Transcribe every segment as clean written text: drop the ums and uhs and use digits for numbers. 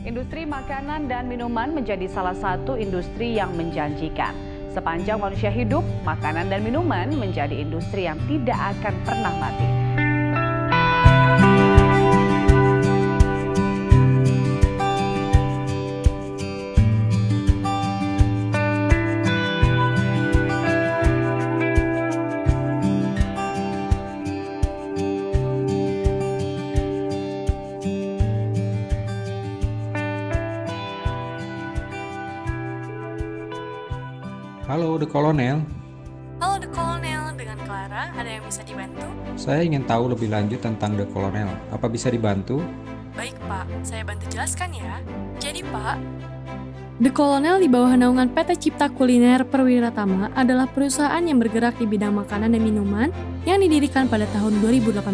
Industri makanan dan minuman menjadi salah satu industri yang menjanjikan. Sepanjang manusia hidup, makanan dan minuman menjadi industri yang tidak akan pernah mati. Halo, The Kolonel. Halo The Colonel, dengan Clara, ada yang bisa dibantu? Saya ingin tahu lebih lanjut tentang The Kolonel. Apa bisa dibantu? Baik Pak, saya bantu jelaskan ya. Jadi Pak, The Colonel di bawah naungan PT Cipta Kuliner Perwiratama adalah perusahaan yang bergerak di bidang makanan dan minuman yang didirikan pada tahun 2018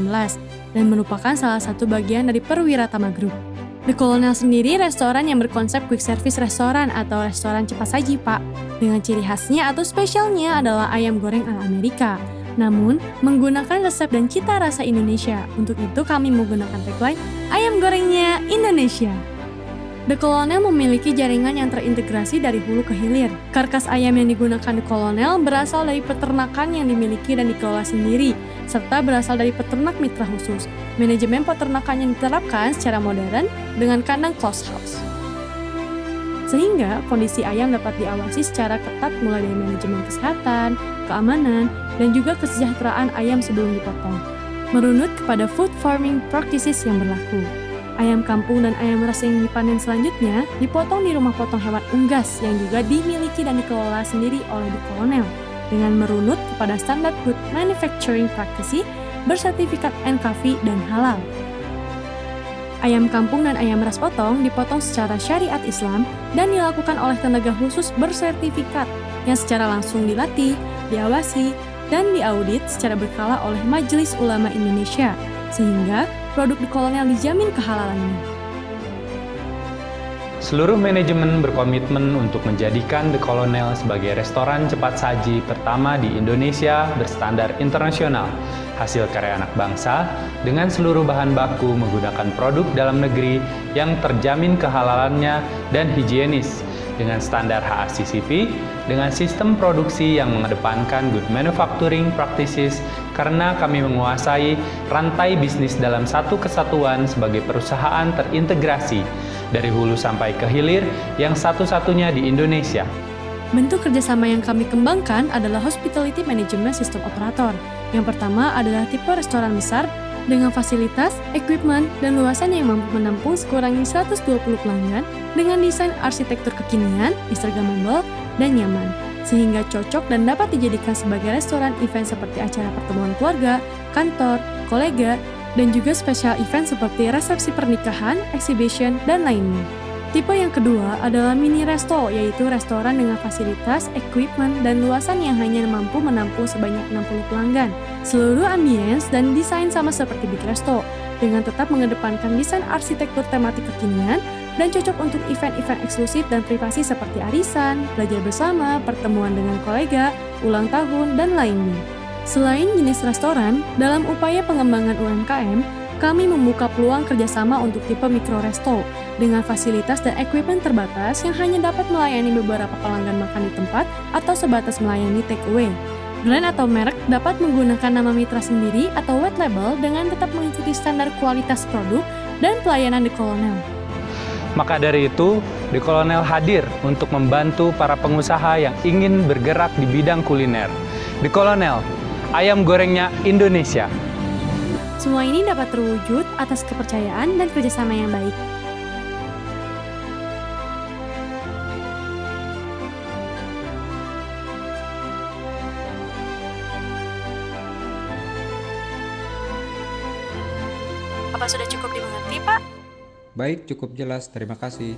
dan merupakan salah satu bagian dari Perwiratama Group. The Colonel sendiri restoran yang berkonsep quick service restoran atau restoran cepat saji, Pak. Dengan ciri khasnya atau spesialnya adalah ayam goreng ala Amerika. Namun, menggunakan resep dan cita rasa Indonesia. Untuk itu kami menggunakan tagline, ayam gorengnya Indonesia. The Colonel memiliki jaringan yang terintegrasi dari hulu ke hilir. Karkas ayam yang digunakan The Colonel berasal dari peternakan yang dimiliki dan dikelola sendiri, serta berasal dari peternak mitra khusus. Manajemen peternakan yang diterapkan secara modern dengan kandang closed house. Sehingga kondisi ayam dapat diawasi secara ketat mulai dari manajemen kesehatan, keamanan, dan juga kesejahteraan ayam sebelum dipotong. Merunut kepada food farming practices yang berlaku. Ayam kampung dan ayam ras yang dipanen selanjutnya dipotong di rumah potong hewan unggas yang juga dimiliki dan dikelola sendiri oleh The Colonel dengan merunut kepada standar food manufacturing practices bersertifikat NKVI dan halal. Ayam kampung dan ayam ras potong dipotong secara syariat Islam dan dilakukan oleh tenaga khusus bersertifikat yang secara langsung dilatih, diawasi, dan diaudit secara berkala oleh Majelis Ulama Indonesia, sehingga produk The Colonel dijamin kehalalannya. Seluruh manajemen berkomitmen untuk menjadikan The Colonel sebagai restoran cepat saji pertama di Indonesia berstandar internasional, hasil karya anak bangsa, dengan seluruh bahan baku menggunakan produk dalam negeri yang terjamin kehalalannya dan higienis, dengan standar HACCP, dengan sistem produksi yang mengedepankan good manufacturing practices karena kami menguasai rantai bisnis dalam satu kesatuan sebagai perusahaan terintegrasi dari hulu sampai ke hilir yang satu-satunya di Indonesia. Bentuk kerjasama yang kami kembangkan adalah Hospitality Management System Operator. Yang pertama adalah tipe restoran besar dengan fasilitas, equipment, dan luasan yang mampu menampung sekurangnya 120 pelanggan dengan desain arsitektur kekinian, instagramable, dan nyaman, sehingga cocok dan dapat dijadikan sebagai restoran event seperti acara pertemuan keluarga, kantor, kolega, dan juga special event seperti resepsi pernikahan, exhibition, dan lainnya. Tipe yang kedua adalah mini resto, yaitu restoran dengan fasilitas, equipment, dan luasan yang hanya mampu menampung sebanyak 60 pelanggan. Seluruh ambience dan desain sama seperti big resto, dengan tetap mengedepankan desain arsitektur tematik kekinian dan cocok untuk event-event eksklusif dan privasi seperti arisan, belajar bersama, pertemuan dengan kolega, ulang tahun, dan lainnya. Selain jenis restoran, dalam upaya pengembangan UMKM, kami membuka peluang kerjasama untuk tipe mikro resto dengan fasilitas dan equipment terbatas yang hanya dapat melayani beberapa pelanggan makan di tempat atau sebatas melayani take away. Brand atau merek dapat menggunakan nama mitra sendiri atau white label dengan tetap mengikuti standar kualitas produk dan pelayanan The Colonel. Maka dari itu, The Colonel hadir untuk membantu para pengusaha yang ingin bergerak di bidang kuliner. The Colonel, ayam gorengnya Indonesia. Semua ini dapat terwujud atas kepercayaan dan kerjasama yang baik. Apa sudah cukup dimengerti, Pak? Baik, cukup jelas. Terima kasih.